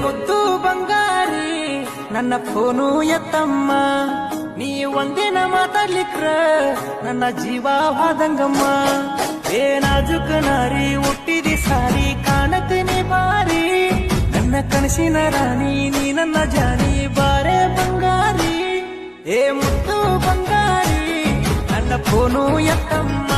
ಮುದ್ದು ಬಂಗಾರಿ ನನ್ನ ಫೋನು ಎತ್ತಮ್ಮ, ನೀ ಒಂದಿನ ಮಾತಾಡ್ಲಿಕ್ರ ನನ್ನ ಜೀವ ಹಾದಂಗಮ್ಮ. ನಾಜುಕ ನಾರಿ ಹುಟ್ಟಿದಿ ಸಾರಿ ಕಾಣತೀನಿ ಬಾರಿ, ನನ್ನ ಕನಸಿನ ರಾಣಿ ನೀ ನನ್ನ ಜಾನಿ ಬಾರೆ ಬಂಗಾರಿ. ಮುದ್ದು ಬಂಗಾರಿ ನನ್ನ ಫೋನು ಎತ್ತಮ್ಮ.